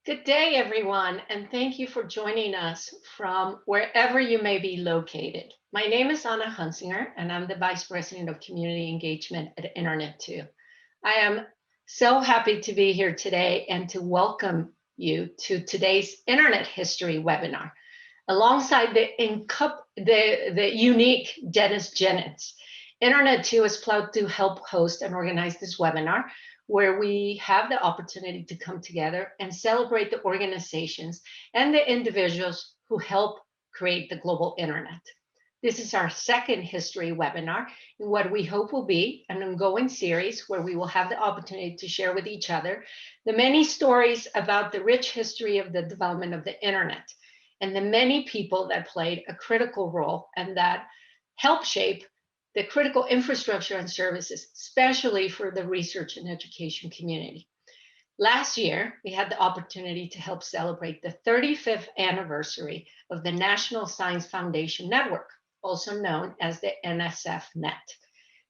Good day, everyone, and thank you for joining us from wherever you may be located. My name is Anna Hunsinger, and I'm the Vice President of Community Engagement at NSFNET. I am so happy to be here today and to welcome you to today's Internet History webinar, alongside the unique Dennis Jennings. NSFNET is proud to help host and organize this webinar, where we have the opportunity to come together and celebrate the organizations and the individuals who help create the global internet. This is our second history webinar in what we hope will be an ongoing series where we will have the opportunity to share with each other the many stories about the rich history of the development of the internet and the many people that played a critical role and that helped shape the critical infrastructure and services, especially for the research and education community. Last year, we had the opportunity to help celebrate the 35th anniversary of the National Science Foundation Network, also known as the NSFNET.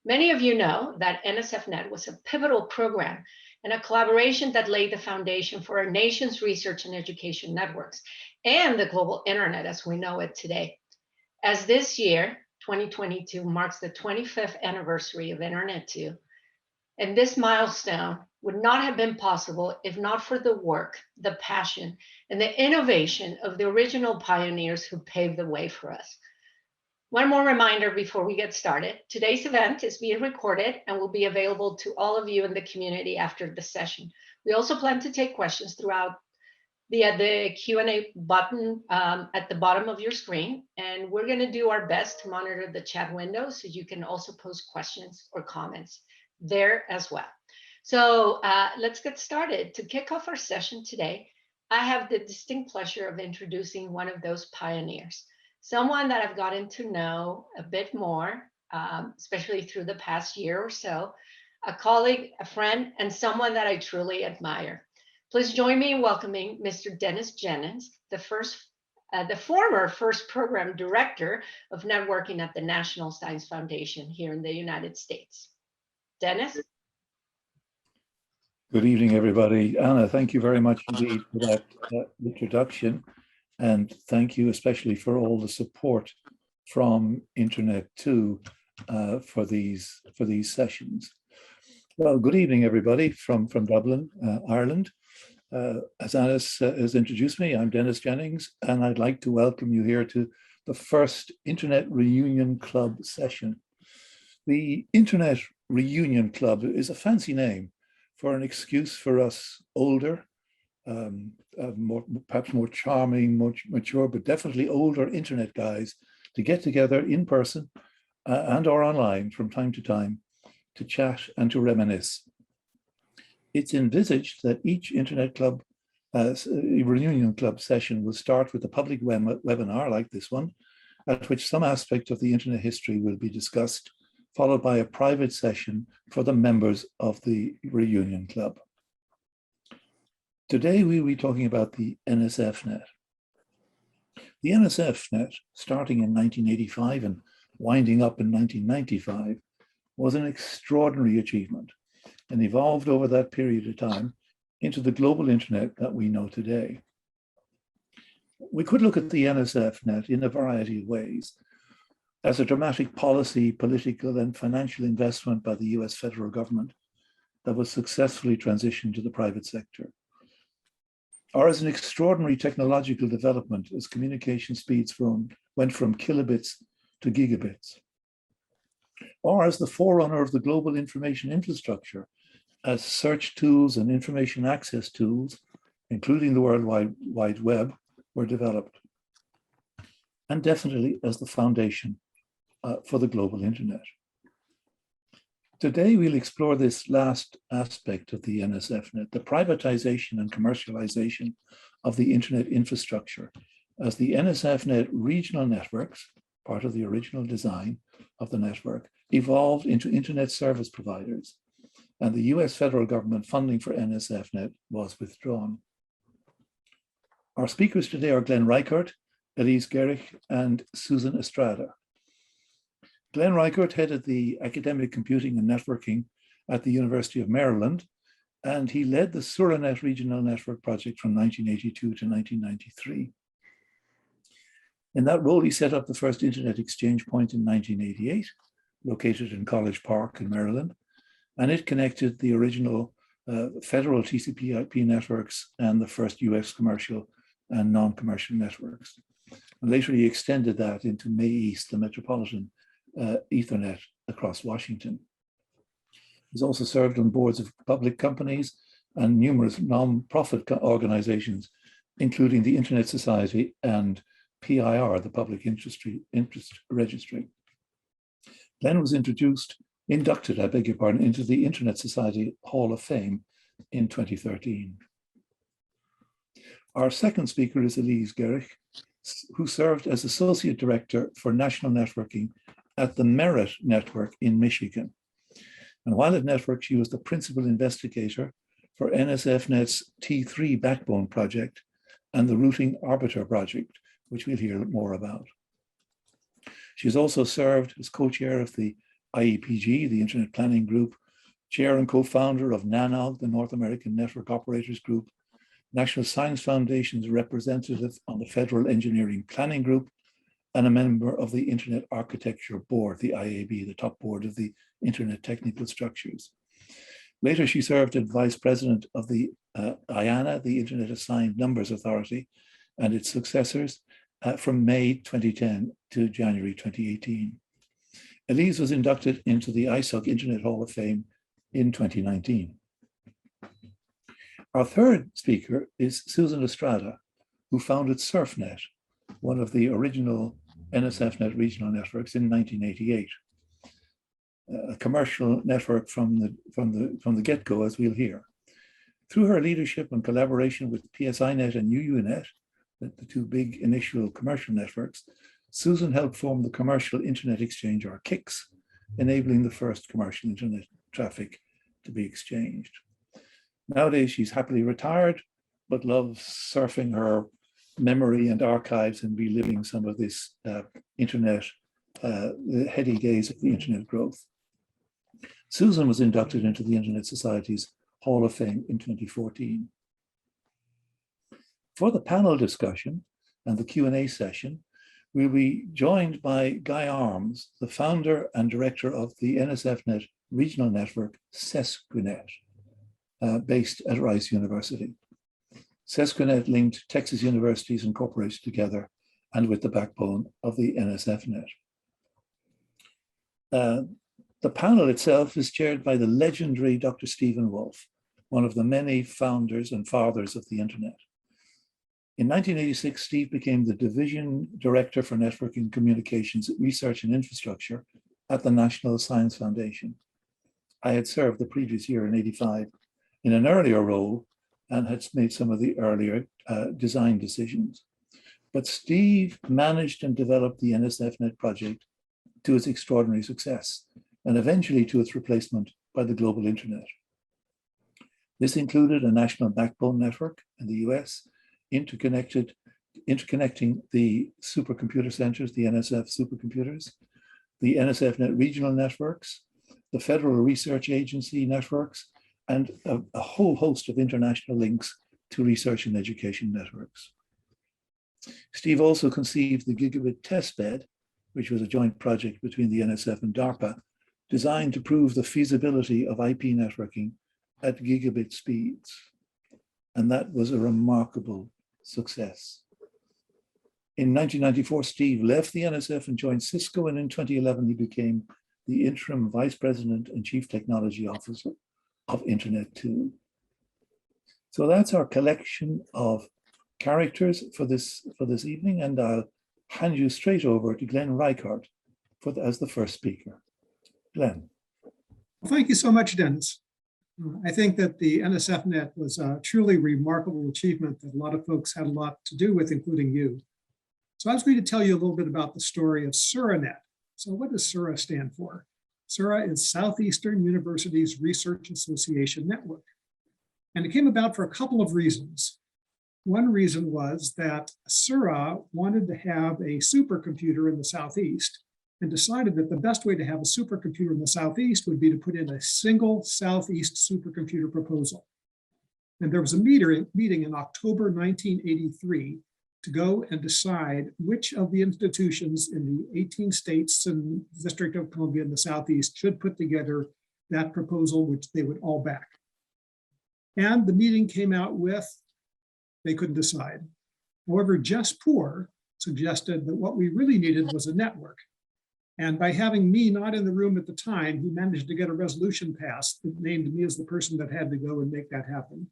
Many of you know that NSFNET was a pivotal program and a collaboration that laid the foundation for our nation's research and education networks and the global internet as we know it today. As this year, 2022 marks the 25th anniversary of NSNET, and this milestone would not have been possible if not for the work, the passion, and the innovation of the original pioneers who paved the way for us. One more reminder before we get started. Today's event is being recorded and will be available to all of you in the community after the session. We also plan to take questions throughout the Q&A button at the bottom of your screen. And we're going to do our best to monitor the chat window so you can also post questions or comments there as well. So let's get started. To kick off our session today, I have the distinct pleasure of introducing one of those pioneers, someone that I've gotten to know a bit more, especially through the past year or so, a colleague, a friend, and someone that I truly admire. Please join me in welcoming Mr. Dennis Jennings, the former first program director of networking at the National Science Foundation here in the United States. Dennis? Good evening, everybody. Anna, thank you very much indeed for that introduction. And thank you especially for all the support from NSFNET for these sessions. Well, good evening, everybody from Dublin, Ireland. As Anna has introduced me, I'm Dennis Jennings, and I'd like to welcome you here to the first Internet Reunion Club session. The Internet Reunion Club is a fancy name for an excuse for us older, perhaps more charming, more mature, but definitely older Internet guys to get together in person and or online from time to time to chat and to reminisce. It's envisaged that each Internet Club, Reunion Club session will start with a public webinar like this one, at which some aspect of the Internet history will be discussed, followed by a private session for the members of the Reunion Club. Today, we will be talking about the NSFNET. The NSFNET, starting in 1985 and winding up in 1995, was an extraordinary achievement and evolved over that period of time into the global internet that we know today. We could look at the NSFNET in a variety of ways as a dramatic policy, political, and financial investment by the US federal government that was successfully transitioned to the private sector, or as an extraordinary technological development as communication speeds went from kilobits to gigabits, or as the forerunner of the global information infrastructure as search tools and information access tools, including the World Wide Web, were developed, and definitely as the foundation for the global internet. Today, we'll explore this last aspect of the NSFNET, the privatization and commercialization of the internet infrastructure, as the NSFNET regional networks, part of the original design of the network, evolved into internet service providers, and the US federal government funding for NSFNET was withdrawn. Our speakers today are Glenn Ricart, Elise Gerich, and Susan Estrada. Glenn Ricart headed the academic computing and networking at the University of Maryland and he led the SURAnet regional network project from 1982 to 1993. In that role, he set up the first internet exchange point in 1988, located in College Park in Maryland, and it connected the original federal TCP/IP networks and the first US commercial and non-commercial networks. And later he extended that into May East, the metropolitan Ethernet across Washington. He's also served on boards of public companies and numerous non-profit organizations, including the Internet Society and PIR, the Public Interest Registry. Glenn was inducted, I beg your pardon, into the Internet Society Hall of Fame in 2013. Our second speaker is Elise Gerich, who served as Associate Director for National Networking at the Merit Network in Michigan. And while at Network, she was the principal investigator for NSFNET's T3 Backbone project and the Routing Arbiter project, which we'll hear more about. She's also served as co-chair of the IEPG, the Internet Planning Group, chair and co-founder of NANOG, the North American Network Operators Group, National Science Foundation's representative on the Federal Engineering Planning Group, and a member of the Internet Architecture Board, the IAB, the top board of the Internet Technical Structures. Later, she served as vice president of the IANA, the Internet Assigned Numbers Authority, and its successors from May 2010 to January 2018. Elise was inducted into the ISOC Internet Hall of Fame in 2019. Our third speaker is Susan Estrada, who founded SURFnet, one of the original NSFNET regional networks in 1988. A commercial network from the get-go, as we'll hear. Through her leadership and collaboration with PSINet and UUNet, the two big initial commercial networks, Susan helped form the Commercial Internet Exchange, or KIX, enabling the first commercial internet traffic to be exchanged. Nowadays, she's happily retired, but loves surfing her memory and archives and reliving some of this the heady days of the internet growth. Susan was inducted into the Internet Society's Hall of Fame in 2014. For the panel discussion and the Q&A session, we'll be joined by Guy Arms, the founder and director of the NSFNET regional network, SURAnet, based at Rice University. SURAnet linked Texas universities and corporations together and with the backbone of the NSFNET. The panel itself is chaired by the legendary Dr. Stephen Wolf, one of the many founders and fathers of the internet. In 1986, Steve became the division director for networking communications, research and infrastructure at the National Science Foundation. I had served the previous year in '85 in an earlier role and had made some of the earlier design decisions. But Steve managed and developed the NSFNET project to its extraordinary success and eventually to its replacement by the global internet. This included a national backbone network in the US, interconnecting the supercomputer centers, the NSF supercomputers, the NSFNet regional networks, the Federal Research Agency networks, and a whole host of international links to research and education networks. Steve also conceived the Gigabit Testbed, which was a joint project between the NSF and DARPA, designed to prove the feasibility of IP networking at gigabit speeds. And that was a remarkable success. In 1994, Steve left the NSF and joined Cisco, and in 2011, he became the interim vice president and chief technology officer of Internet 2. So that's our collection of characters for this evening, and I'll hand you straight over to Glenn Ricart as the first speaker. Glenn. Well, thank you so much, Dennis. I think that the NSFNet was a truly remarkable achievement that a lot of folks had a lot to do with, including you. So I was going to tell you a little bit about the story of SURAnet. So what does SURA stand for? SURA is Southeastern Universities Research Association Network. And it came about for a couple of reasons. One reason was that SURA wanted to have a supercomputer in the Southeast and decided that the best way to have a supercomputer in the Southeast would be to put in a single Southeast supercomputer proposal. And there was a meeting in October 1983 to go and decide which of the institutions in the 18 states and the District of Columbia in the Southeast should put together that proposal, which they would all back. And the meeting came out with, they couldn't decide. However, Just Poor suggested that what we really needed was a network. And by having me not in the room at the time, he managed to get a resolution passed that named me as the person that had to go and make that happen.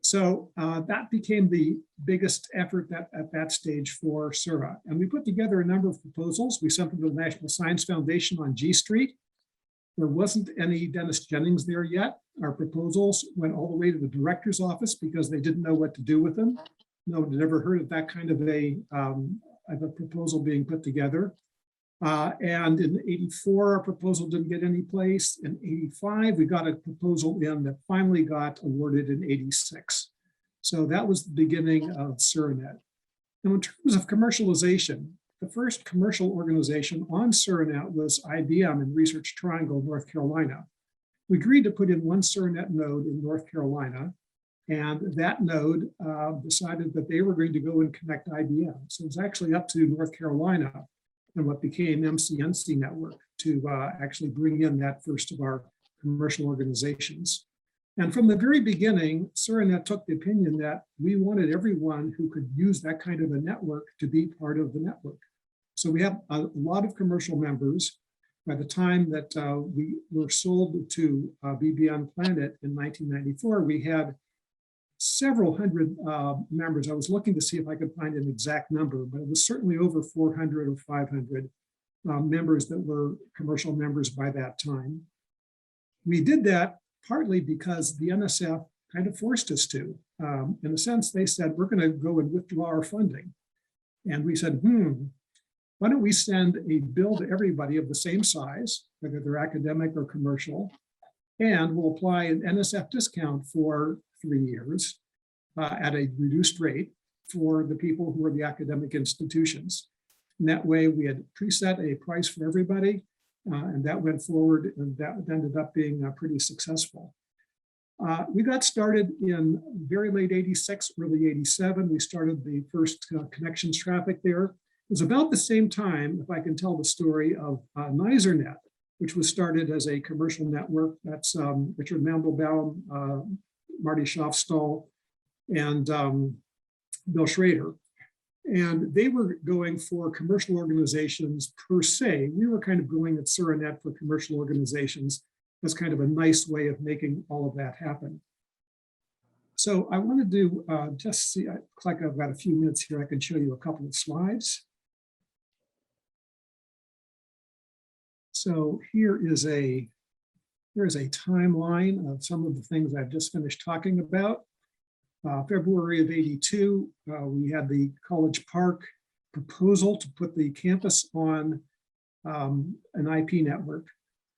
So that became the biggest effort at that stage for SURA. And we put together a number of proposals. We sent them to the National Science Foundation on G Street. There wasn't any Dennis Jennings there yet. Our proposals went all the way to the director's office because they didn't know what to do with them. No one had ever heard of that kind of a proposal being put together. And in '84, our proposal didn't get any place. In '85, we got a proposal in that finally got awarded in '86. So that was the beginning of SURAnet. Now, in terms of commercialization, the first commercial organization on SURAnet was IBM in Research Triangle, North Carolina. We agreed to put in one SURAnet node in North Carolina, and that node decided that they were going to go and connect IBM. So it was actually up to North Carolina and what became MCNC Network to actually bring in that first of our commercial organizations. And from the very beginning, SURAnet took the opinion that we wanted everyone who could use that kind of a network to be part of the network. So we have a lot of commercial members. By the time that we were sold to BBN Planet in 1994, we had several hundred members. I was looking to see if I could find an exact number, but it was certainly over 400 or 500 members that were commercial members by that time. We did that partly because the NSF kind of forced us to. In a sense, they said, we're going to go and withdraw our funding. And we said, why don't we send a bill to everybody of the same size, whether they're academic or commercial, and we'll apply an NSF discount for 3 years at a reduced rate for the people who are the academic institutions. And that way we had preset a price for everybody, and that went forward, and that ended up being pretty successful. We got started in very late '86, early '87. We started the first connections traffic there. It was about the same time, if I can tell the story, of ESRNet, which was started as a commercial network. That's Richard Mandelbaum, Marty Schofstall, and Bill Schrader. And they were going for commercial organizations per se. We were kind of going at SURAnet for commercial organizations as kind of a nice way of making all of that happen. So I want to do just see, looks like I've got a few minutes here. I can show you a couple of slides. So here's a timeline of some of the things I've just finished talking about. February of '82, we had the College Park proposal to put the campus on an IP network.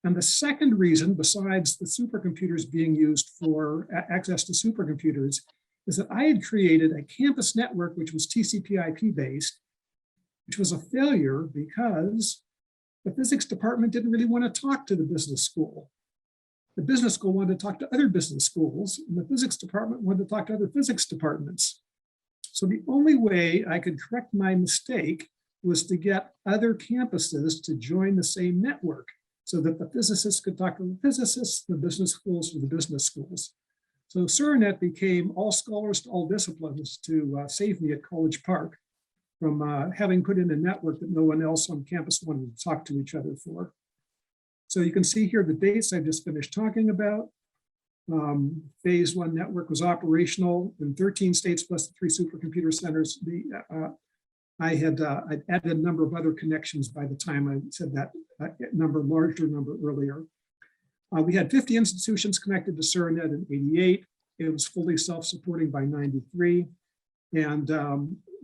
And the second reason, besides the supercomputers being used for access to supercomputers, is that I had created a campus network which was TCP/IP based, which was a failure because the physics department didn't really want to talk to the business school. The business school wanted to talk to other business schools, and the physics department wanted to talk to other physics departments. So the only way I could correct my mistake was to get other campuses to join the same network so that the physicists could talk to the physicists, the business schools to the business schools. So SURAnet became all scholars to all disciplines to save me at College Park from having put in a network that no one else on campus wanted to talk to each other for. So you can see here the dates I just finished talking about. Phase 1 network was operational in 13 states plus the 3 supercomputer centers. I'd added a number of other connections by the time I said that larger number earlier. We had 50 institutions connected to SURAnet in '88. It was fully self-supporting by '93. And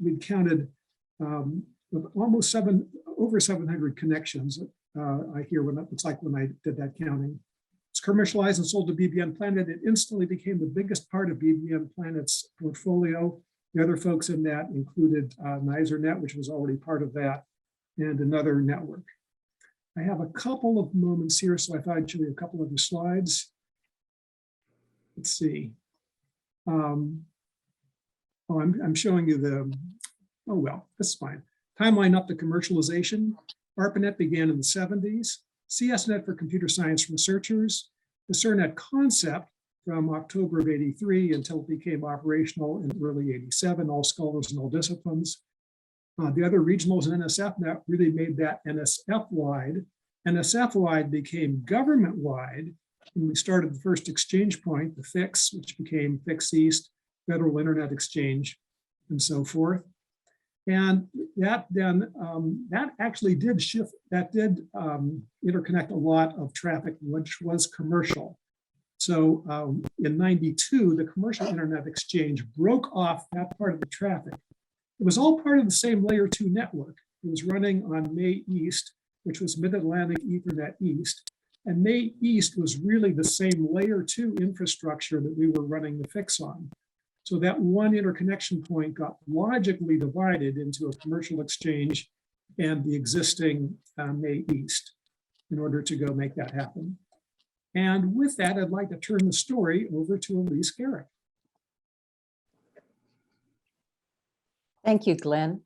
we'd counted almost over 700 connections. I hear what it looks like when I did that counting. It's commercialized and sold to BBN Planet. It instantly became the biggest part of BBN Planet's portfolio. The other folks in that included NSNET, which was already part of that, and another network. I have a couple of moments here, so I thought I'd show you a couple of the slides. Let's see. Oh, I'm showing you the, oh, well, that's fine. Timeline up to commercialization. ARPANET began in the 70s. CSNet for computer science researchers. The SURAnet concept from October of 83 until it became operational in early 87, all scholars in all disciplines. The other regionals in NSFNet really made that NSF-wide. NSF-wide became government-wide, and we started the first exchange point, the FIX, which became FIX East, Federal Internet Exchange, and so forth. And that then, that actually did shift, that did interconnect a lot of traffic, which was commercial. So in 92, the commercial Internet Exchange broke off that part of the traffic. It was all part of the same layer 2 network. It was running on May East, which was Mid-Atlantic Ethernet East. And May East was really the same layer 2 infrastructure that we were running the FIX on. So that one interconnection point got logically divided into a commercial exchange and the existing May East in order to go make that happen. And with that, I'd like to turn the story over to Elise Gerich. Thank you, Glenn.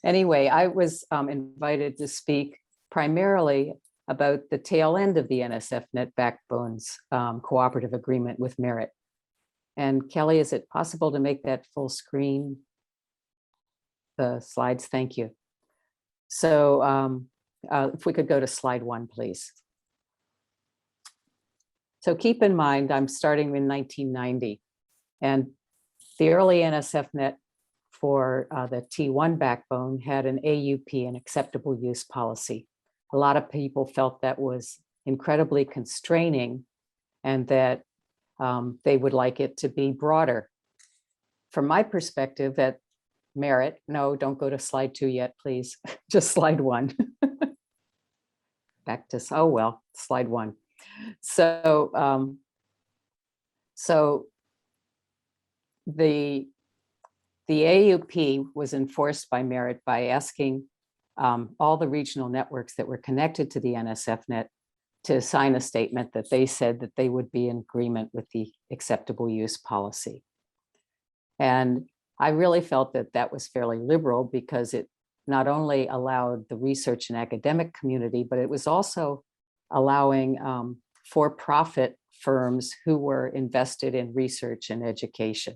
Anyway, I was invited to speak primarily about the tail end of the NSFNet Backbone's cooperative agreement with Merit. And Kelly, is it possible to make that full screen? The slides, thank you. So if we could go to slide 1, please. So keep in mind, I'm starting in 1990, and the early NSFNet for the T1 backbone had an AUP, an acceptable use policy. A lot of people felt that was incredibly constraining and that they would like it to be broader. From my perspective at Merit, no, don't go to slide 2 yet, please. Just slide 1. Back to, oh, well, slide 1. So, the AUP was enforced by Merit by asking all the regional networks that were connected to the NSFNet to sign a statement that they said that they would be in agreement with the acceptable use policy. And I really felt that that was fairly liberal because it not only allowed the research and academic community, but it was also allowing for-profit firms who were invested in research and education.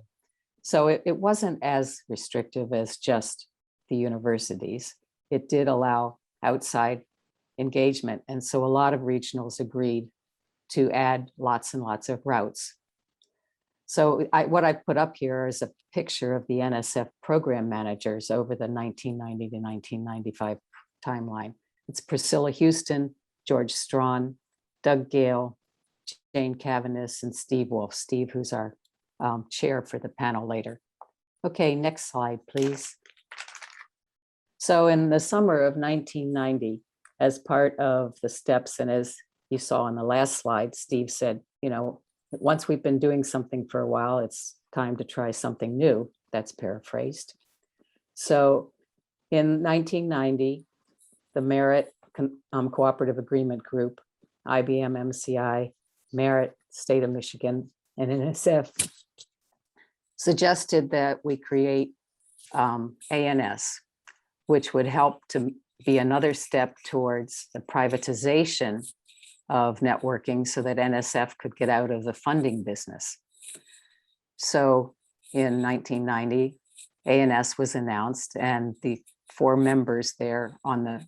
So it wasn't as restrictive as just the universities. It did allow outside engagement. And so a lot of regionals agreed to add lots and lots of routes. So what I put up here is a picture of the NSF program managers over the 1990 to 1995 timeline. It's Priscilla Houston, George Strawn, Doug Gale, Jane Cavanis, and Steve Wolf. Steve, who's our chair for the panel later. Okay, next slide, please. So in the summer of 1990, as part of the steps, and as you saw on the last slide, Steve said, you know, once we've been doing something for a while, it's time to try something new. That's paraphrased. So in 1990, the Merit Cooperative Agreement Group, IBM, MCI, Merit, State of Michigan, and NSF suggested that we create ANS, which would help to be another step towards the privatization of networking so that NSF could get out of the funding business. So in 1990, ANS was announced, and the 4 members there on the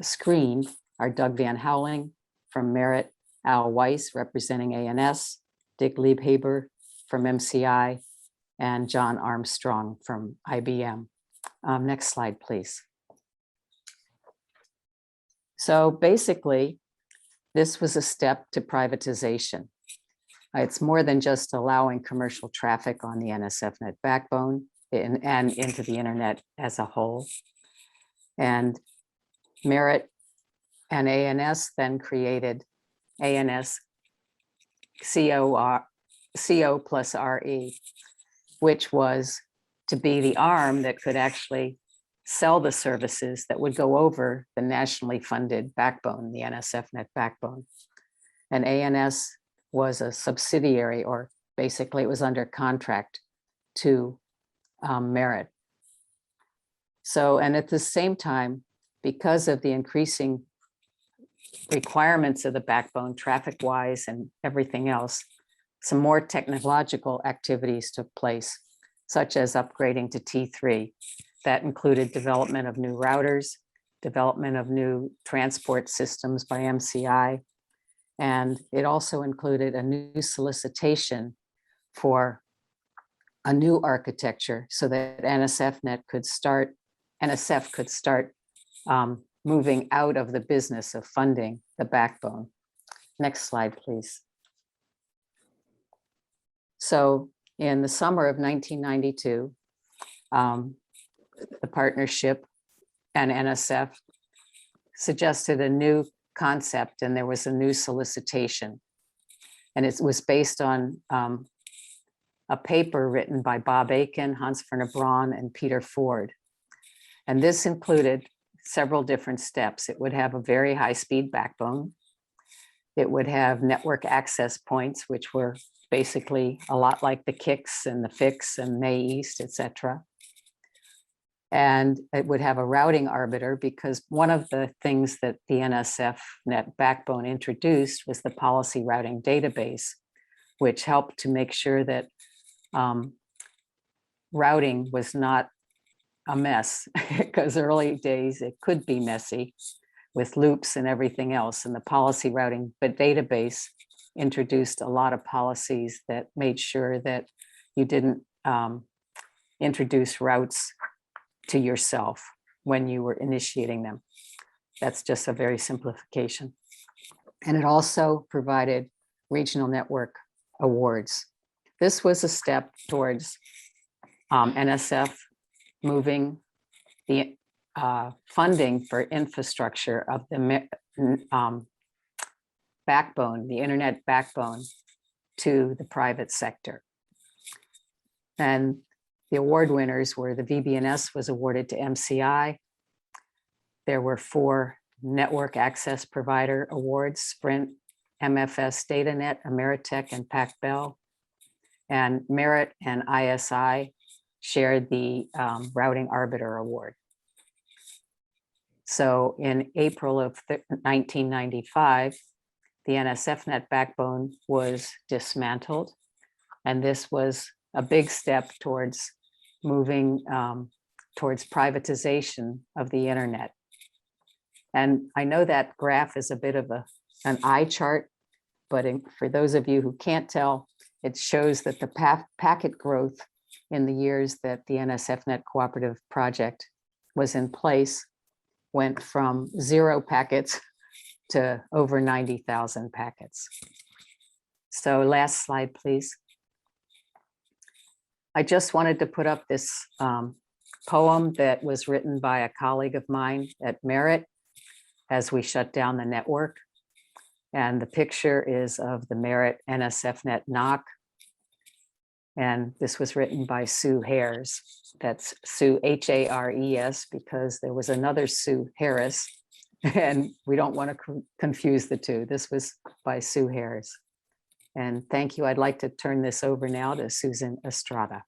screen are Doug Van Houweling from Merit, Al Weiss representing ANS, Dick Liebhaber from MCI, and John Armstrong from IBM. Next slide, please. So basically, this was a step to privatization. It's more than just allowing commercial traffic on the NSFNet backbone and into the internet as a whole. And Merit and ANS then created ANS CO plus RE, which was to be the arm that could actually sell the services that would go over the nationally funded backbone, the NSFNet backbone. And ANS was a subsidiary or basically it was under contract to Merit. So, and at the same time, because of the increasing requirements of the backbone, traffic-wise and everything else, some more technological activities took place, such as upgrading to T3. That included development of new routers, development of new transport systems by MCI, and it also included a new solicitation for a new architecture so that NSFNet could start, NSF could start moving out of the business of funding the backbone. Next slide, please. So in the summer of 1992, the partnership and NSF suggested a new concept, and there was a new solicitation. And it was based on a paper written by Bob Aiken, Hans Werner Braun, and Peter Ford. And this included several different steps. It would have a very high-speed backbone. It would have network access points, which were basically a lot like the KICS and the FIX and May East, et cetera. And it would have a routing arbiter, because one of the things that the NSFNet backbone introduced was the policy routing database, which helped to make sure that routing was not a mess, because early days it could be messy with loops and everything else. And the policy routing database introduced a lot of policies that made sure that you didn't introduce routes to yourself when you were initiating them. That's just a very simplification. And it also provided regional network awards. This was a step towards NSF moving the funding for infrastructure of the backbone, the internet backbone, to the private sector. And the award winners were the VBNS was awarded to MCI. There were 4 network access provider awards: Sprint, MFS DataNet, Ameritech, and PacBell. And Merit and ISI shared the Routing Arbiter Award. So in April of 1995, the NSFNet backbone was dismantled. And this was a big step towards moving towards privatization of the internet. And I know that graph is a bit of an eye chart, but for those of you who can't tell, it shows that the packet growth in the years that the NSFNet cooperative project was in place went from 0 packets to over 90,000 packets. So last slide, please. I just wanted to put up this poem that was written by a colleague of mine at Merit as we shut down the network. And the picture is of the Merit NSFNet NOC. And this was written by Sue Hares. That's Sue, Hares, because there was another Sue Harris, and we don't want to confuse the two. This was by Sue Hares. And thank you. I'd like to turn this over now to Susan Estrada.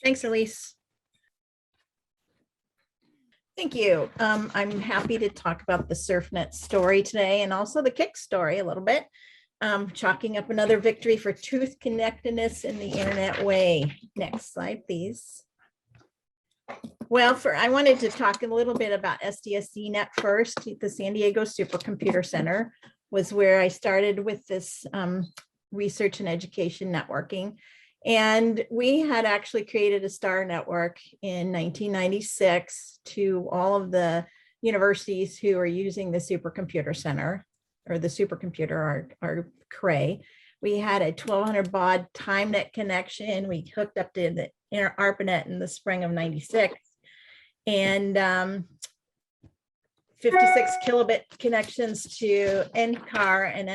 Thanks, Elise. Thank you. I'm happy to talk about the SURFnet story today, and also the KIC story a little bit. Chalking up another victory for truth connectedness in the internet way. Next slide, please. Well, I wanted to talk a little bit about SDSCnet first. The San Diego Supercomputer Center was where I started with this research and education networking. And we had actually created a star network in 1996 to all of the universities who are using the Supercomputer Center, or the supercomputer, our Cray. We had a 1200 baud TimeNet connection. We hooked up to the ARPANET in the spring of 96. And 56 kilobit connections to NCAR and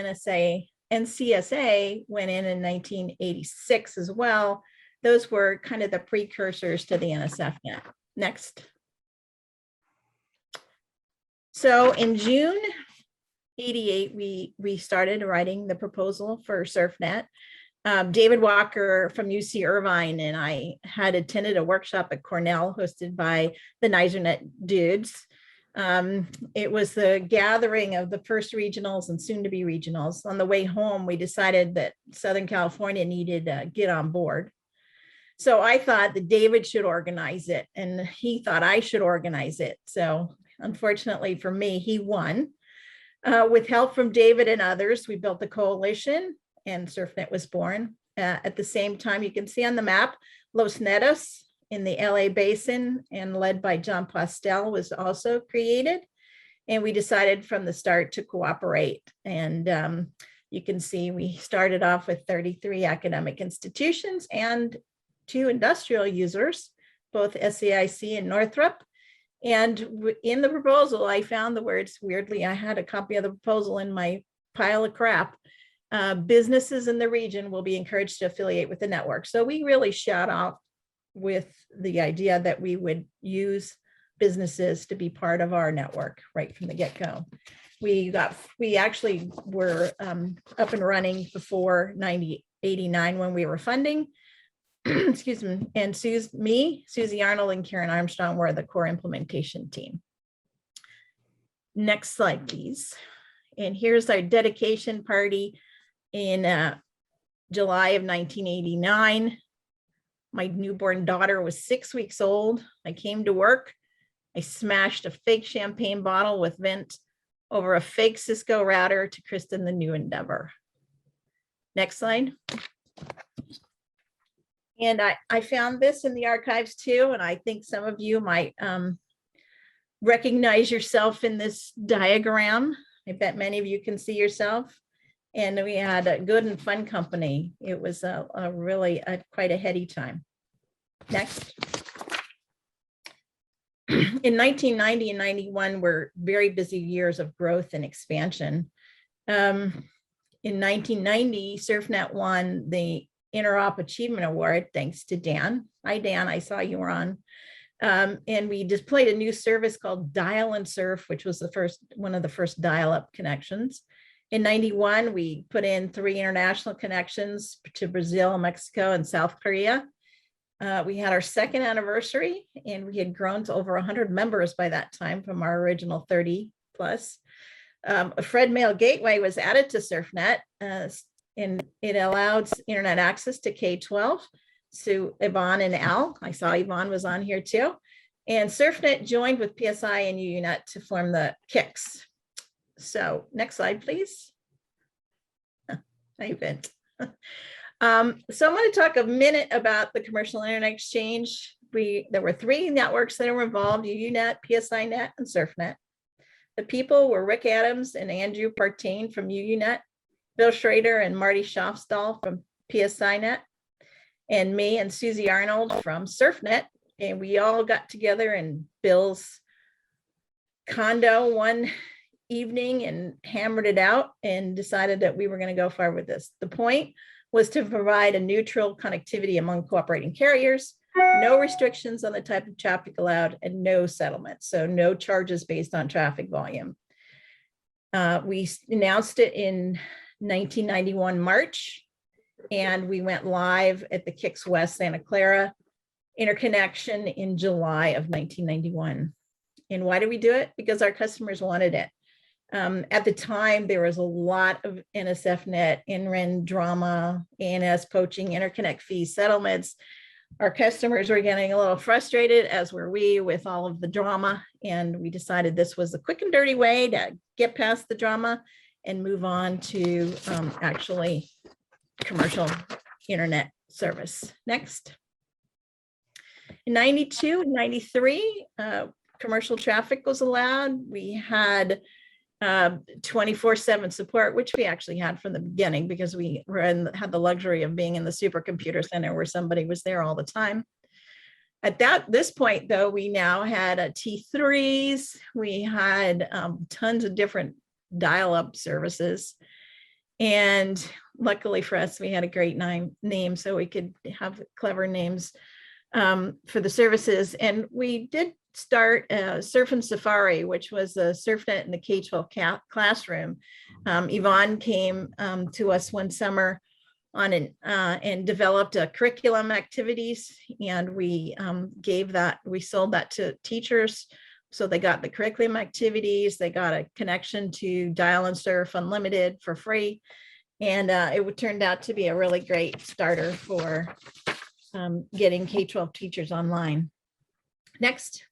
NCSA went in 1986 as well. Those were kind of the precursors to the NSFNet. Next. So in June we started writing the proposal for SURFnet. David Walker from UC Irvine and I had attended a workshop at Cornell hosted by the NSFNET dudes. It was the gathering of the first regionals and soon to be regionals. On the way home, we decided that Southern California needed to get on board. So I thought that David should organize it and he thought I should organize it. So unfortunately for me, he won. With help from David and others, we built the coalition and SURFnet was born. At the same time, you can see on the map, Los Netos in the LA basin and led by John Postel was also created. And we decided from the start to cooperate. And you can see we started off with 33 academic institutions and 2 industrial users, both SAIC and Northrop. And in the proposal, I found the words, weirdly, I had a copy of the proposal in my pile of crap. Businesses in the region will be encouraged to affiliate with the network. So we really shout out with the idea that we would use businesses to be part of our network right from the get-go. We actually were up and running before 1989 when we were funding. Excuse me, and Susie Arnold and Karen Armstrong were the core implementation team. Next slide, please. And here's our dedication party in July of 1989. My newborn daughter was 6 weeks old. I came to work. I smashed a fake champagne bottle with vent over a fake Cisco router to christen the new endeavor. Next slide. And I found this in the archives too, and I think some of you might recognize yourself in this diagram. I bet many of you can see yourself. And we had a good and fun company. It was really quite a heady time. Next. In 1990 and 91 were very busy years of growth and expansion. In 1990, SURFnet won the Interop Achievement Award, thanks to Dan. Hi, Dan, I saw you were on. And we deployed a new service called Dial and Surf, which was one of the first dial-up connections. In 91, we put in 3 international connections to Brazil, Mexico, and South Korea. We had our 2nd anniversary, and we had grown to over 100 members by that time from our original 30 plus. A Fred Mail Gateway was added to SURFnet, and it allowed internet access to K-12. So Yvonne and Al, I saw Yvonne was on here too. And SURFnet joined with PSI and UUNet to form the KICS. So next slide, please. Hi, Vint. So I'm going to talk a minute about the commercial internet exchange. There were 3 networks that were involved, UUNet, PSINet, and SURFnet. The people were Rick Adams and Andrew Partain from UUNet, Bill Schrader and Marty Schofstall from PSINet, and me and Susie Arnold from SURFnet. And we all got together in Bill's condo one evening and hammered it out and decided that we were going to go forward with this. The point was to provide a neutral connectivity among cooperating carriers, no restrictions on the type of traffic allowed, and no settlement. So no charges based on traffic volume. We announced it in 1991 March, and we went live at the KICS West Santa Clara interconnection in July of 1991. And why did we do it? Because our customers wanted it. At the time, there was a lot of NSFNet, NREN drama, ANS poaching, interconnect fees, settlements. Our customers were getting a little frustrated, as were we, with all of the drama. And we decided this was a quick and dirty way to get past the drama and move on to actually commercial internet service. Next. In 92 and 93, commercial traffic was allowed. We had 24/7 support, which we actually had from the beginning because we had the luxury of being in the supercomputer center where somebody was there all the time. At this point, though, we now had T3s. We had tons of different dial-up services. And luckily for us, we had a great name so we could have clever names for the services. And we did start Surf and Safari, which was a SURFnet in the K-12 classroom. Yvonne came to us one summer on and developed a curriculum activities, and we sold that to teachers. So they got the curriculum activities, they got a connection to Dial and Surf Unlimited for free. And it turned out to be a really great starter for getting K-12 teachers online. Next.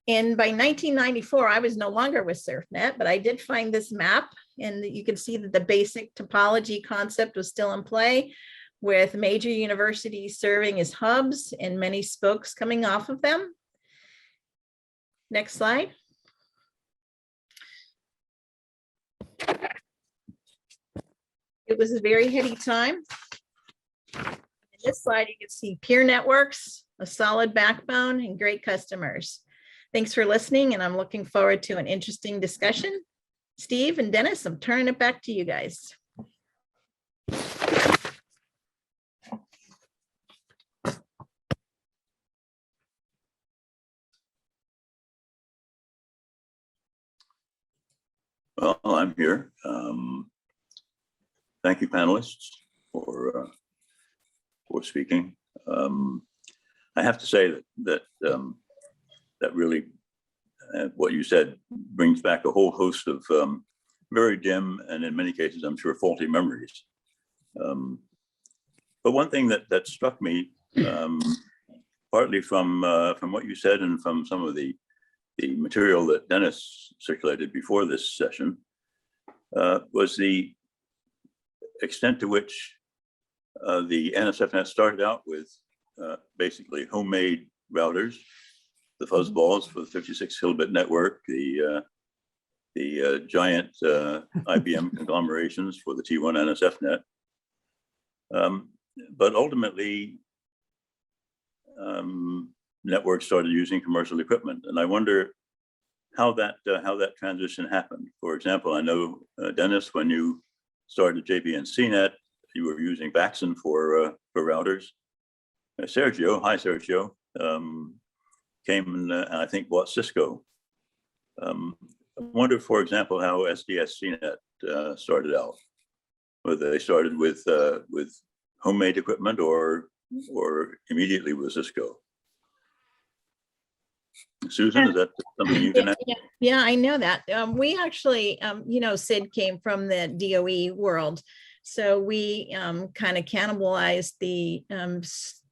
And by 1994, I was no longer with SURFnet, but I did find this map, and you can see that the basic topology concept was still in play, with major universities serving as hubs and many spokes coming off of them. Next slide. It was a very heady time. In this slide, you can see peer networks, a solid backbone, and great customers. Thanks for listening, and I'm looking forward to an interesting discussion. Steve and Dennis, I'm turning it back to you guys. Well, I'm here. Thank you, panelists, for speaking. I have to say that really what you said brings back a whole host of very dim and in many cases, I'm sure, faulty memories. But one thing that struck me, partly from what you said and from some of the material that Dennis circulated before this session, was the extent to which the NSFNet started out with basically homemade routers, the fuzzballs for the 56 kilobit network, the giant IBM conglomerations for the T1 NSFNet. But ultimately, networks started using commercial equipment, and I wonder how that transition happened. For example, I know Dennis, when you started JB&CNET, you were using Baxen for routers. Sergio, hi Sergio, came and I think bought Cisco. I wonder, for example, how SDS-CNET started out. Whether they started with homemade equipment or immediately with Cisco. Susan, is that something you can add? Yeah, I know that. We actually, Sid came from the DOE world. So we kind of cannibalized the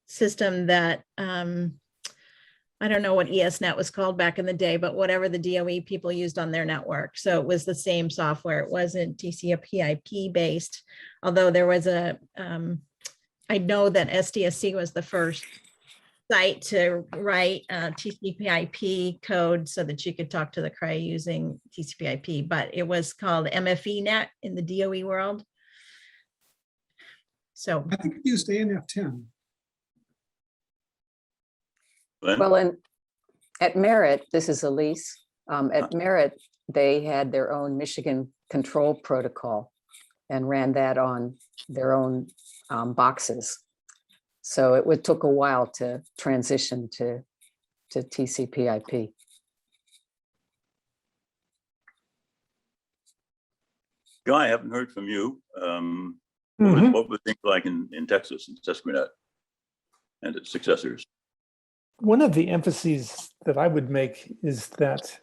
system that, I don't know what ESNet was called back in the day, but whatever the DOE people used on their network. So it was the same software. It wasn't TCP/IP based, although there was I know that SDSC was the first site to write TCP/IP code so that you could talk to the CRI using TCP/IP, but it was called MFENet in the DOE world. So I think it used ANF10. Well, and at Merit, this is Elise, at Merit, they had their own Michigan control protocol and ran that on their own boxes. So it took a while to transition to TCP/IP. Guy, I haven't heard from you. What were things like in Texas and SURAnet and its successors? One of the emphases that I would make is that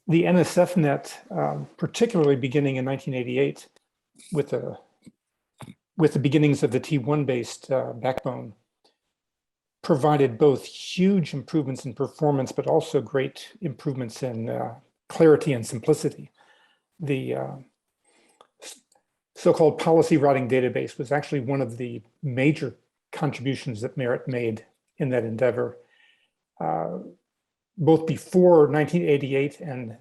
the NSFNet, particularly beginning in 1988, with the beginnings of the T1-based backbone, provided both huge improvements in performance, but also great improvements in clarity and simplicity. The so-called policy routing database was actually one of the major contributions that Merit made in that endeavor. Both before 1988 and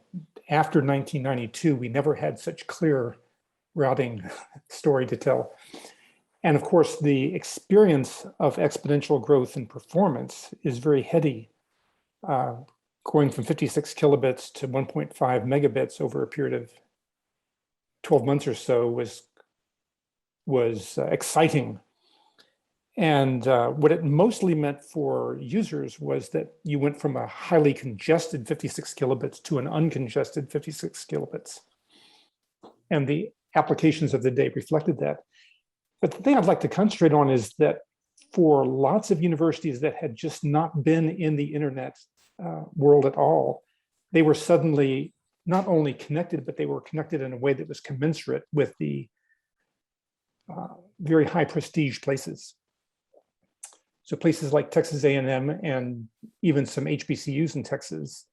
after 1992, we never had such clear routing story to tell. And of course, the experience of exponential growth in performance is very heady. Going from 56 kilobits to 1.5 megabits over a period of 12 months or so was exciting. And what it mostly meant for users was that you went from a highly congested 56 kilobits to an uncongested 56 kilobits. And the applications of the day reflected that. But the thing I'd like to concentrate on is that for lots of universities that had just not been in the internet world at all, they were suddenly not only connected, but they were connected in a way that was commensurate with the very high prestige places. So places like Texas A&M and even some HBCUs in Texas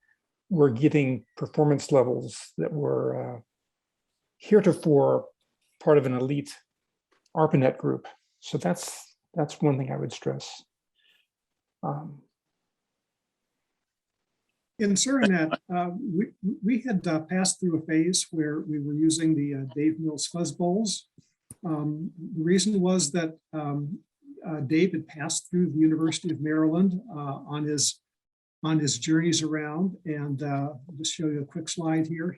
were getting performance levels that were heretofore part of an elite ARPANET group. So that's one thing I would stress. In SURAnet, we had passed through a phase where we were using the Dave Mills fuzz bowls. The reason was that Dave had passed through the University of Maryland on his journeys around, and I'll just show you a quick slide here.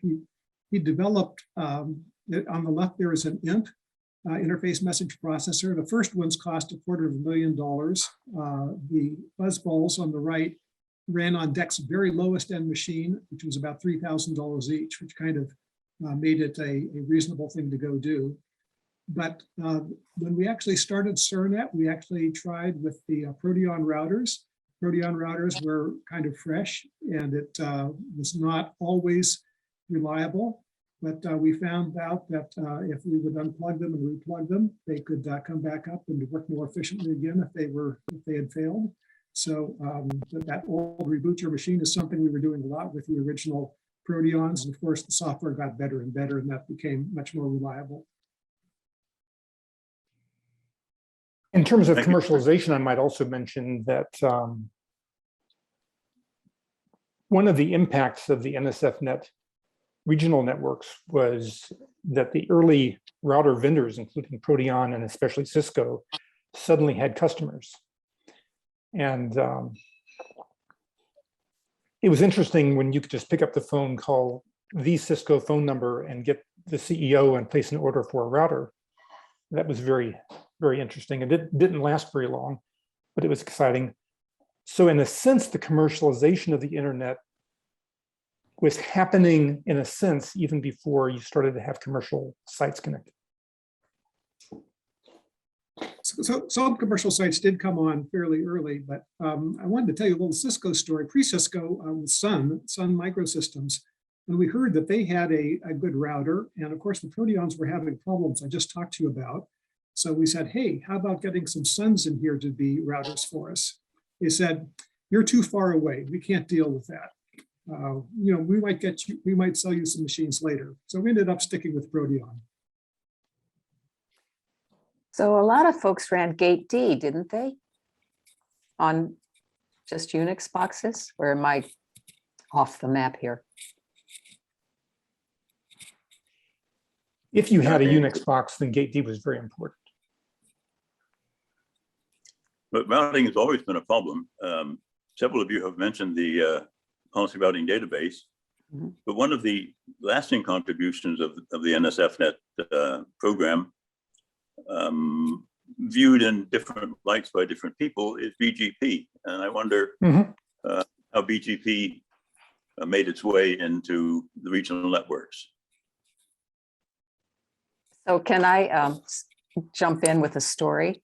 He developed on the left there is an INT interface message processor. The first ones cost $250,000. The fuzz bowls on the right ran on DEC's very lowest end machine, which was about $3,000 each, which kind of made it a reasonable thing to go do. But when we actually started SURAnet, we actually tried with the Proteon routers. Proteon routers were kind of fresh, and it was not always reliable. But we found out that if we would unplug them and replug them, they could come back up and work more efficiently again if they had failed. So that old reboot your machine is something we were doing a lot with the original Proteons. And of course, the software got better and better, and that became much more reliable. In terms of commercialization, I might also mention that one of the impacts of the NSFNet regional networks was that the early router vendors, including Proteon and especially Cisco, suddenly had customers. And it was interesting when you could just pick up the phone, call the Cisco phone number and get the CEO and place an order for a router. That was very, very interesting. It didn't last very long, but it was exciting. So in a sense, the commercialization of the internet was happening in a sense even before you started to have commercial sites connected. So some commercial sites did come on fairly early, but I wanted to tell you a little Cisco story. Pre-Cisco with Sun Microsystems, when we heard that they had a good router, and of course the Proteons were having problems I just talked to you about. So we said, hey, how about getting some Suns in here to be routers for us? They said, you're too far away. We can't deal with that. We might sell you some machines later. So we ended up sticking with Proteon. So a lot of folks ran Gate D, didn't they? On just Unix boxes, or am I off the map here? If you had a Unix box, then Gate D was very important. But routing has always been a problem. Several of you have mentioned the policy routing database, but one of the lasting contributions of the NSFNet program, viewed in different lights by different people, is BGP. And I wonder how BGP made its way into the regional networks. So can I jump in with a story?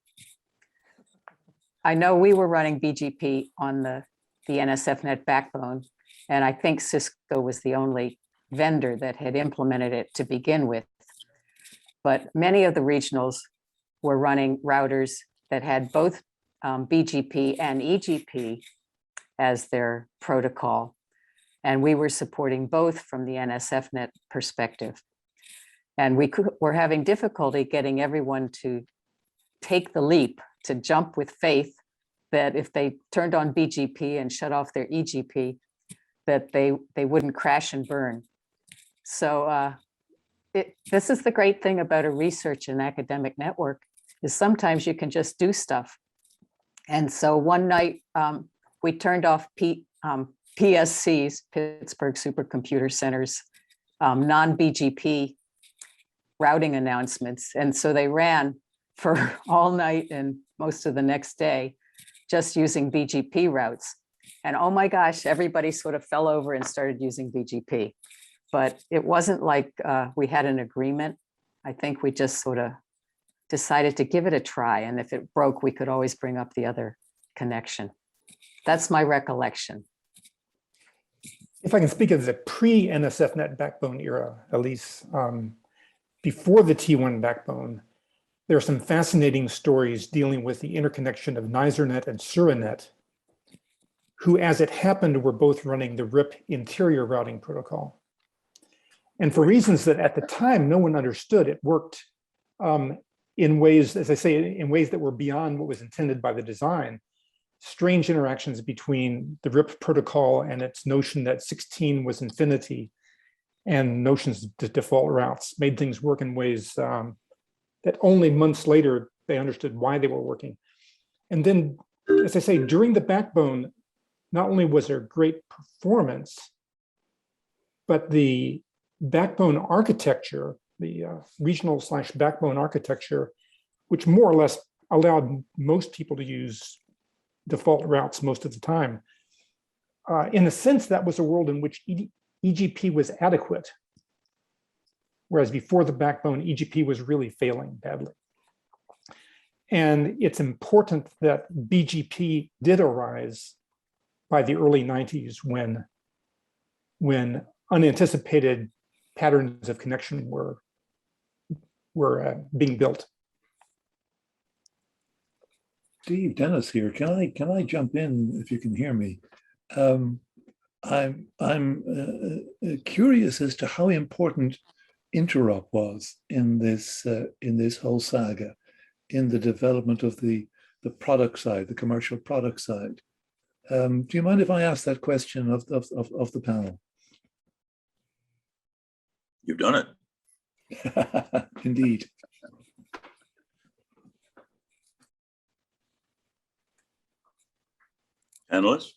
I know we were running BGP on the NSFNet backbone, and I think Cisco was the only vendor that had implemented it to begin with. But many of the regionals were running routers that had both BGP and EGP as their protocol. And we were supporting both from the NSFNet perspective. And we were having difficulty getting everyone to take the leap, to jump with faith that if they turned on BGP and shut off their EGP, that they wouldn't crash and burn. So this is the great thing about a research and academic network, is sometimes you can just do stuff. And so one night we turned off PSC's, Pittsburgh Supercomputer Center's, non-BGP routing announcements. And so they ran for all night and most of the next day just using BGP routes. And oh my gosh, everybody sort of fell over and started using BGP. But it wasn't like we had an agreement. I think we just sort of decided to give it a try. And if it broke, we could always bring up the other connection. That's my recollection. If I can speak of the pre-NSFNet backbone era, Elise, before the T1 backbone, there are some fascinating stories dealing with the interconnection of NSNET and SURAnet, who, as it happened, were both running the RIP interior routing protocol. And for reasons that at the time no one understood, it worked in ways, as I say, in ways that were beyond what was intended by the design. Strange interactions between the RIP protocol and its notion that 16 was infinity, and notions of default routes made things work in ways that only months later they understood why they were working. And then, as I say, during the backbone, not only was there great performance, but the backbone architecture, the regional/backbone architecture, which more or less allowed most people to use default routes most of the time. In a sense, that was a world in which EGP was adequate, whereas before the backbone, EGP was really failing badly. And it's important that BGP did arise by the early 90s when unanticipated patterns of connection were being built. Steve, Dennis here. Can I jump in if you can hear me? I'm curious as to how important interop was in this whole saga, in the development of the product side, the commercial product side. Do you mind if I ask that question of the panel? You've done it. Indeed. Panelists?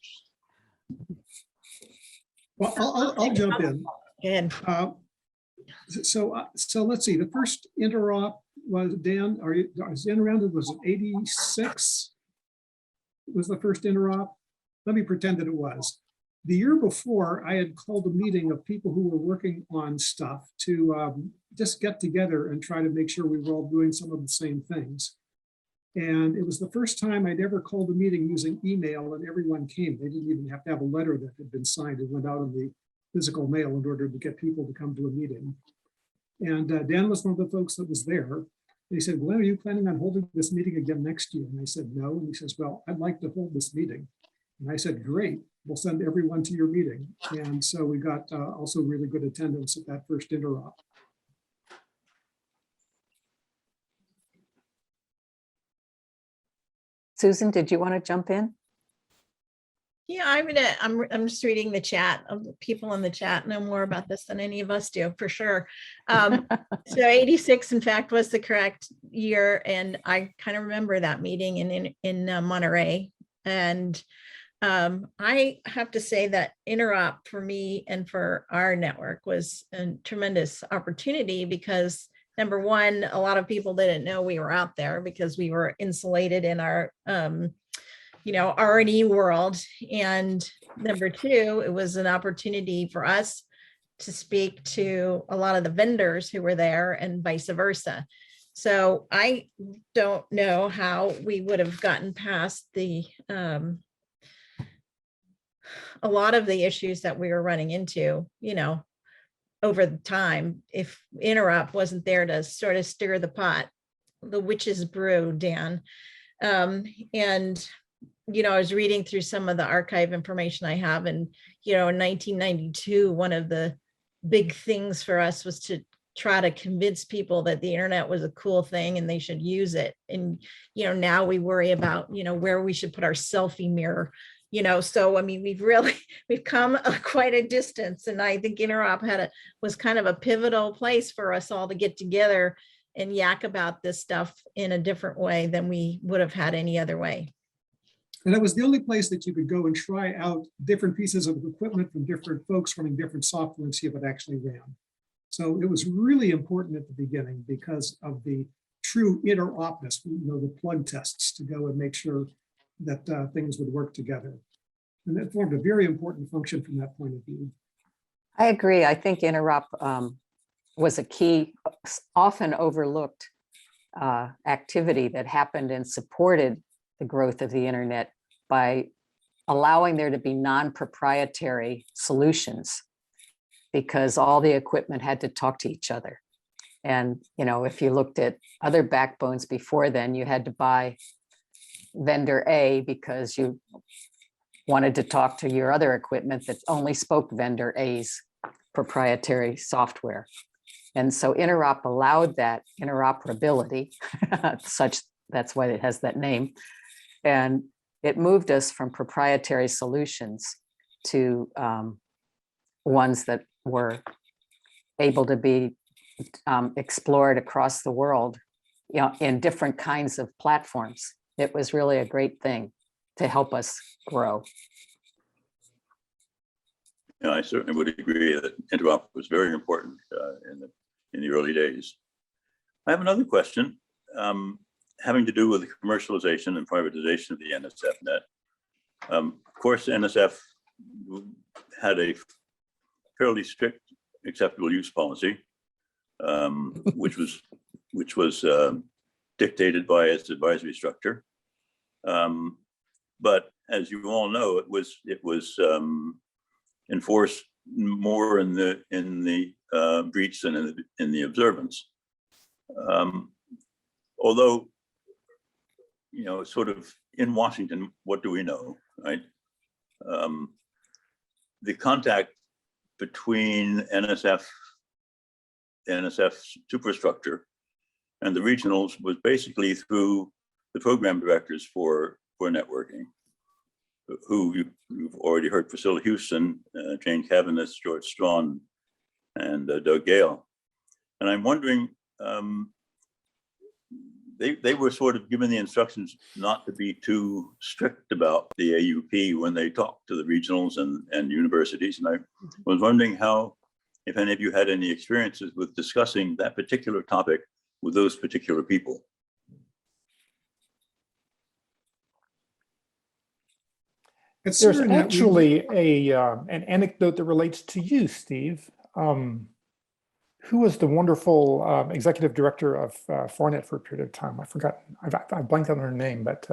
Well, I'll jump in. Good. So let's see. The first interop was, Dan, is Dan around? Was it 86? Was the first interop? Let me pretend that it was. The year before, I had called a meeting of people who were working on stuff to just get together and try to make sure we were all doing some of the same things. And it was the first time I'd ever called a meeting using email, and everyone came. They didn't even have to have a letter that had been signed. It went out in the physical mail in order to get people to come to a meeting. And Dan was one of the folks that was there. And he said, "Glenn, are you planning on holding this meeting again next year?" And I said, "No." And he says, "Well, I'd like to hold this meeting." And I said, "Great, we'll send everyone to your meeting." And so we got also really good attendance at that first interop. Susan, did you want to jump in? Yeah, I'm just reading the chat. Of the people in the chat know more about this than any of us do, for sure. So 86, in fact, was the correct year, and I kind of remember that meeting in Monterey. And I have to say that interop for me and for our network was a tremendous opportunity because, number one, a lot of people didn't know we were out there because we were insulated in our R&E world. And number two, it was an opportunity for us to speak to a lot of the vendors who were there and vice versa. So I don't know how we would have gotten past a lot of the issues that we were running into, over the time, if interop wasn't there to sort of stir the pot, the witch's brew, Dan. And I was reading through some of the archive information I have, and, in 1992, one of the big things for us was to try to convince people that the internet was a cool thing and they should use it. And, now we worry about, where we should put our selfie mirror, so, I mean, we've come quite a distance. And I think interop was kind of a pivotal place for us all to get together and yak about this stuff in a different way than we would have had any other way. And it was the only place that you could go and try out different pieces of equipment from different folks running different software and see if it actually ran. So it was really important at the beginning because of the true interopness, the plug tests to go and make sure that things would work together. And that formed a very important function from that point of view. I agree. I think interop was a key, often overlooked activity that happened and supported the growth of the internet by allowing there to be non-proprietary solutions, because all the equipment had to talk to each other. And, if you looked at other backbones before then, you had to buy vendor A because you wanted to talk to your other equipment that only spoke vendor A's proprietary software. And so interop allowed that interoperability, that's why it has that name. And it moved us from proprietary solutions to ones that were able to be explored across the world, in different kinds of platforms. It was really a great thing to help us grow. Yeah, I certainly would agree that interop was very important in the early days. I have another question having to do with the commercialization and privatization of the NSFNet. Of course, NSF had a fairly strict acceptable use policy, which was dictated by its advisory structure. But as you all know, it was enforced more in the breach than in the observance. Although, sort of in Washington, what do we know, right? The contact between NSF, the NSF superstructure, and the regionals was basically through the program directors for networking, who you've already heard: Priscilla Houston, Jane Cavanagh, George Strawn, and Doug Gale. And I'm wondering, they were sort of given the instructions not to be too strict about the AUP when they talked to the regionals and universities. And I was wondering if any of you had any experiences with discussing that particular topic with those particular people. At There's SURAnet, actually an anecdote that relates to you, Steve. Who was the wonderful executive director of SURAnet for a period of time? I've forgotten. I've blanked on her name, but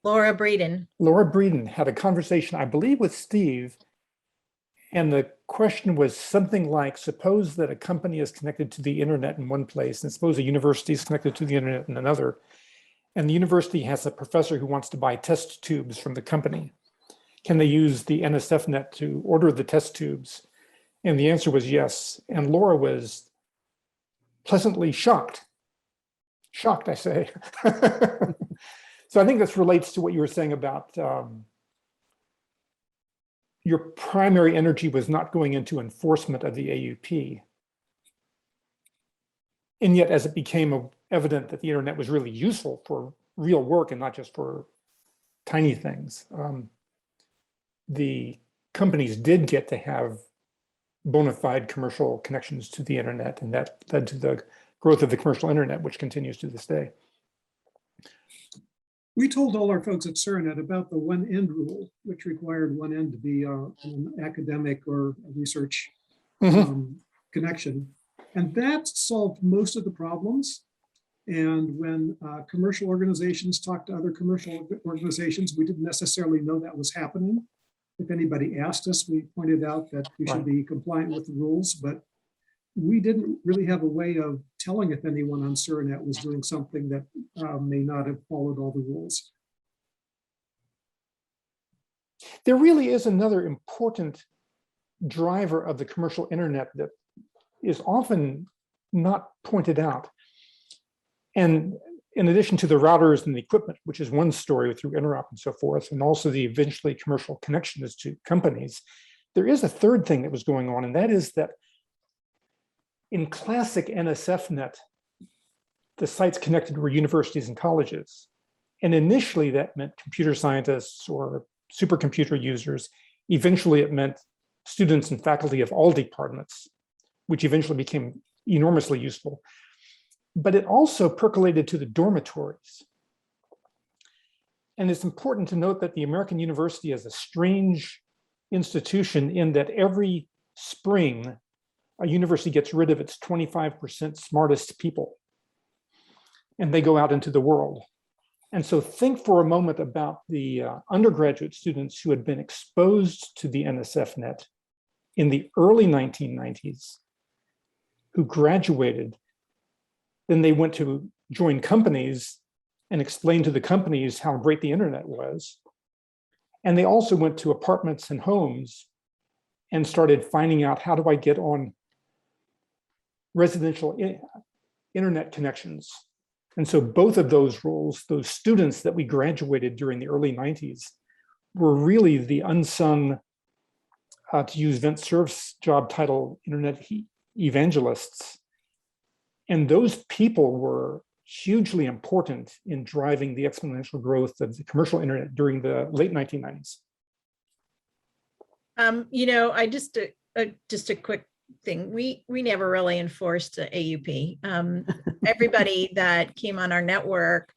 Laura Breeden. Laura Breeden had a conversation, I believe, with Steve. And the question was something like, suppose that a company is connected to the internet in one place, and suppose a university is connected to the internet in another. And the university has a professor who wants to buy test tubes from the company. Can they use the NSFNet to order the test tubes? And the answer was yes. And Laura was pleasantly shocked. Shocked, I say. So I think this relates to what you were saying about your primary energy was not going into enforcement of the AUP. And yet, as it became evident that the internet was really useful for real work and not just for tiny things, the companies did get to have bona fide commercial connections to the internet, and that led to the growth of the commercial internet, which continues to this day. we told all our folks at SURAnet about the one end rule, which required one end to be an academic or a research connection. And that solved most of the problems. And when commercial organizations talk to other commercial organizations, we didn't necessarily know that was happening. If anybody asked us, we pointed out that we should be compliant with the rules, but we didn't really have a way of telling if anyone on SURAnet was doing something that may not have followed all the rules. There really is another important driver of the commercial internet that is often not pointed out. And in addition to the routers and the equipment, which is one story through interop and so forth, and also the eventually commercial connections to companies, there is a third thing that was going on, and that is that in classic NSFNet, the sites connected were universities and colleges. And initially that meant computer scientists or supercomputer users. Eventually it meant students and faculty of all departments, which eventually became enormously useful. but it also percolated to the dormitories. And it's important to note that the American university is a strange institution in that every spring, a university gets rid of its 25% smartest people, and they go out into the world. And so think for a moment about the undergraduate students who had been exposed to the NSFNet in the early 1990s, who graduated. Then they went to join companies and explain to the companies how great the internet was. And they also went to apartments and homes and started finding out, how do I get on residential internet connections? And so both of those roles, those students that we graduated during the early 90s, were really the unsung, to use Vint Cerf's job title, internet evangelists. And those people were hugely important in driving the exponential growth of the commercial internet during the late 1990s. I just a quick thing. We never really enforced the AUP. Everybody that came on our network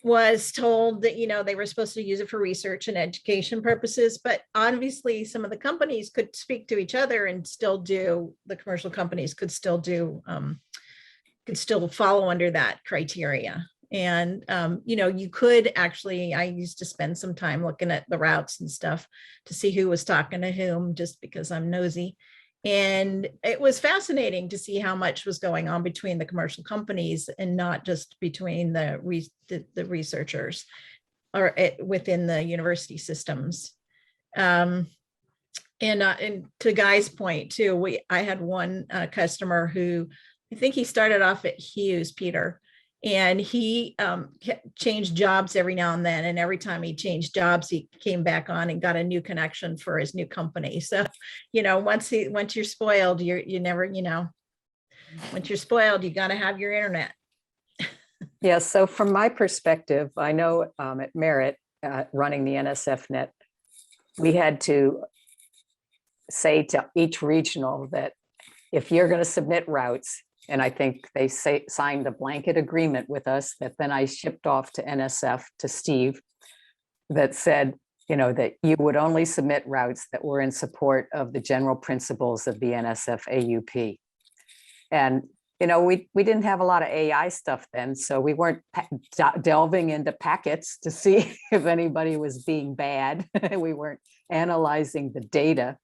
was told that, they were supposed to use it for research and education purposes, but obviously some of the companies could speak to each other and still do, the commercial companies could still do, could still follow under that criteria. And, you could actually, I used to spend some time looking at the routes and stuff to see who was talking to whom, just because I'm nosy. And it was fascinating to see how much was going on between the commercial companies and not just between the researchers or within the university systems. And to Guy's point too, I had one customer who, I think he started off at Hughes, Peter, and he changed jobs every now and then. And every time he changed jobs, he came back on and got a new connection for his new company. So, once you're spoiled, you never, once you're spoiled, you got to have your internet. Yeah, so from my perspective, I know at Merit, running the NSFNet, we had to say to each regional that if you're going to submit routes, and I think they signed a blanket agreement with us that then I shipped off to NSF, to Steve, that said, that you would only submit routes that were in support of the general principles of the NSF AUP. And, we didn't have a lot of AI stuff then, so we weren't delving into packets to see if anybody was being bad. We weren't analyzing the data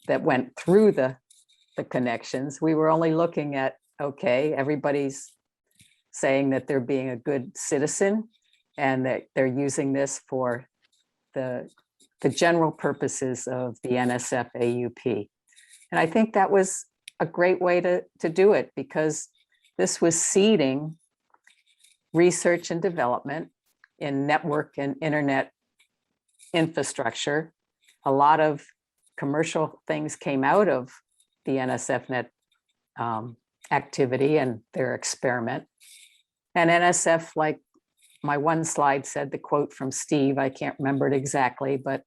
that went through the connections. We were only looking at, okay, everybody's saying that they're being a good citizen and that they're using this for the general purposes of the NSF AUP. And I think that was a great way to do it, because this was seeding research and development in network and internet infrastructure. A lot of commercial things came out of the NSFNet activity and their experiment. And NSF, like my one slide said, the quote from Steve, I can't remember it exactly, but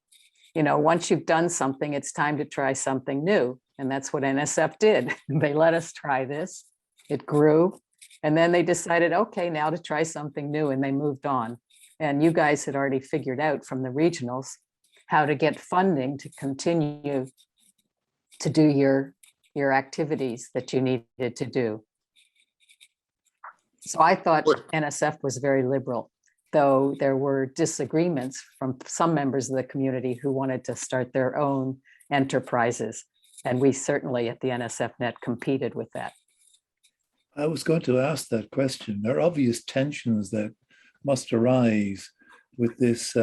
once you've done something, it's time to try something new. And that's what NSF did. They let us try this, it grew, and then they decided, okay, now to try something new, and they moved on. And you guys had already figured out from the regionals how to get funding to continue to do your activities that you needed to do. So I thought NSF was very liberal, though there were disagreements from some members of the community who wanted to start their own enterprises. And we certainly at the NSFNet competed with that. I was going to ask that question. There are obvious tensions that must arise with this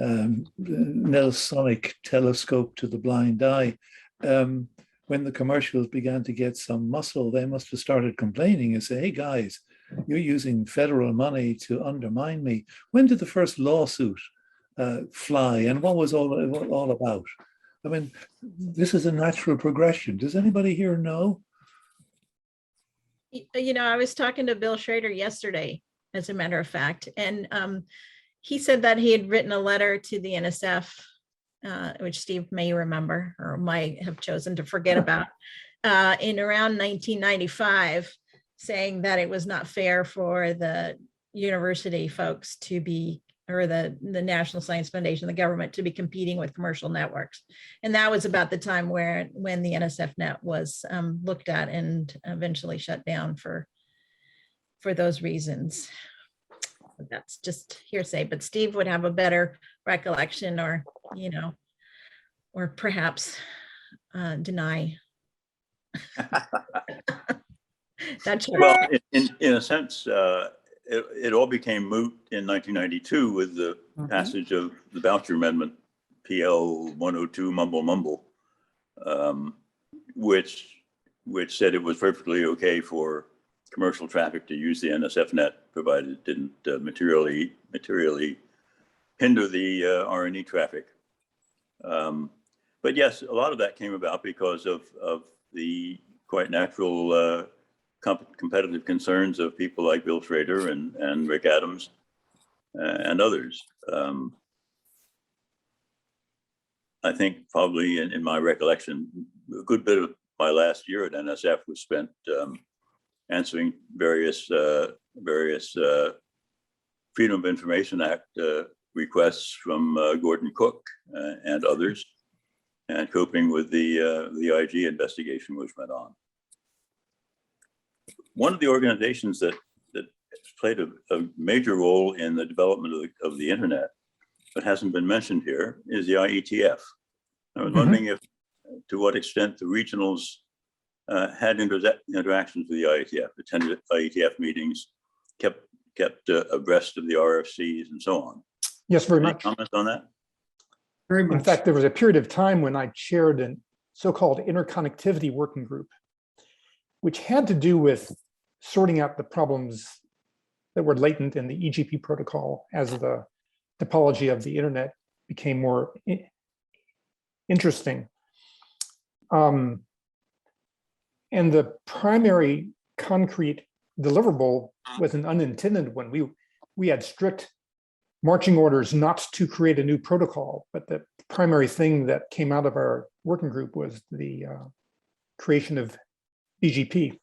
Nelsonic telescope to the blind eye. When the commercials began to get some muscle, they must have started complaining and say, hey guys, you're using federal money to undermine me. When did the first lawsuit fly, and what was all about? I mean, this is a natural progression. Does anybody here know? I was talking to Bill Schrader yesterday, as a matter of fact, and he said that he had written a letter to the NSF, which Steve may remember or might have chosen to forget about, in around 1995, saying that it was not fair for the university folks to be, or the National Science Foundation, the government, to be competing with commercial networks. And that was about the time when the NSFNet was looked at and eventually shut down for those reasons. That's just hearsay, but Steve would have a better recollection, or, or perhaps deny. That's Well, in a sense, it all became moot in 1992 with the passage of the Voucher Amendment, PL 102 mumble, which said it was perfectly okay for commercial traffic to use the NSFNet, provided it didn't materially hinder the R&E traffic. But yes, a lot of that came about because of the quite natural competitive concerns of people like Bill Schrader and Rick Adams and others. I think probably in my recollection, a good bit of my last year at NSF was spent answering various Freedom of Information Act requests from Gordon Cook and others, and coping with the IG investigation which went on. One of the organizations that played a major role in the development of the internet, but hasn't been mentioned here, is the IETF. I was wondering to what extent the regionals had interactions with the IETF, attended IETF meetings, kept abreast of the RFCs and so on. Yes, very Any much. comments on that? Very much. In fact, there was a period of time when I chaired a so-called interconnectivity working group, which had to do with sorting out the problems that were latent in the EGP protocol as the topology of the internet became more interesting. And the primary concrete deliverable was an unintended one. We had strict marching orders not to create a new protocol, but the primary thing that came out of our working group was the creation of BGP.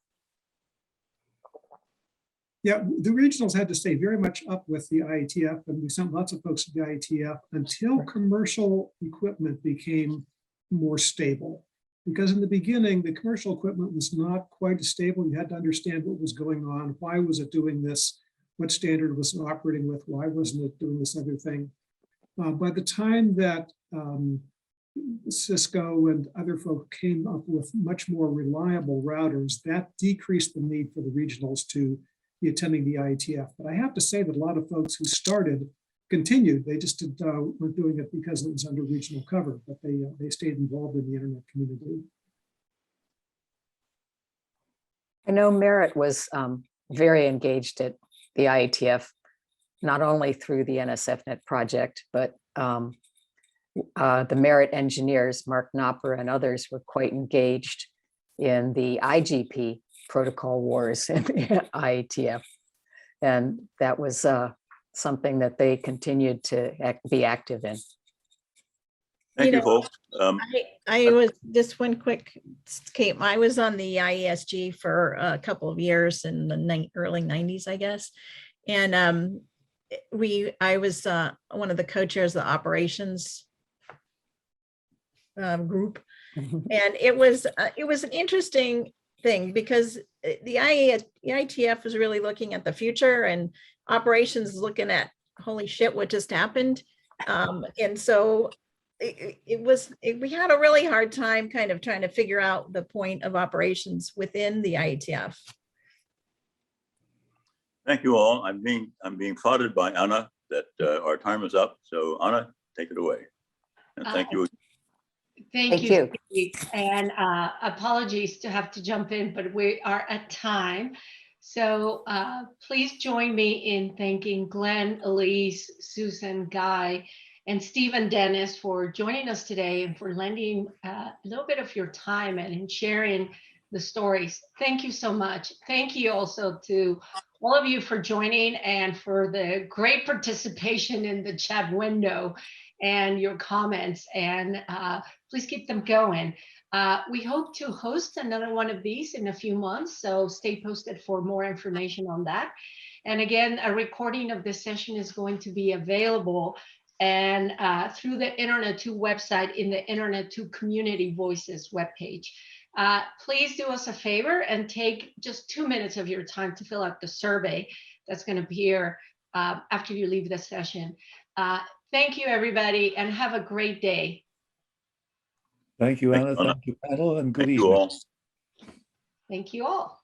Yeah, the regionals had to stay very much up with the IETF, and we sent lots of folks to the IETF until commercial equipment became more stable. Because in the beginning, the commercial equipment was not quite as stable. You had to understand what was going on. Why was it doing this? What standard was it operating with? Why wasn't it doing this other thing? By the time that Cisco and other folk came up with much more reliable routers, that decreased the need for the regionals to be attending the IETF. But I have to say that a lot of folks who started continued. They just weren't doing it because it was under regional cover, but they stayed involved in the internet community. I know Merritt was very engaged at the IETF, not only through the NSFNet project, but the Merritt engineers, Mark Knopper and others, were quite engaged in the IGP protocol wars in the IETF. And that was something that they continued to be active in. Thank you, folks. I was just one quick, Kate, I was on the IESG for a couple of years in the early 90s, I guess. And I was one of the co-chairs of the operations group. And it was an interesting thing because the IETF was really looking at the future, and operations looking at, holy shit, what just happened. And so we had a really hard time kind of trying to figure out the point of operations within the IETF. Thank you all. I'm being prodded by Anna that our time is up. So Anna, take it away. And thank you. Thank you. Steve. And apologies to have to jump in, but we are at time. So please join me in thanking Glenn, Elise, Susan, Guy, and Stephen Dennis for joining us today and for lending a little bit of your time and in sharing the stories. Thank you so much. Thank you also to all of you for joining and for the great participation in the chat window. and your comments, and please keep them going. We hope to host another one of these in a few months, so stay posted for more information on that. And again, a recording of this session is going to be available and through the Internet 2 website in the Internet 2 Community Voices webpage. Please do us a favor and take just 2 minutes of your time to fill out the survey that's going to appear after you leave the session. Thank you, everybody, and have a great day. Thank you, Thank Anna. you, Anna. Thank you, panel, and good Thank you evening. all. Thank you all.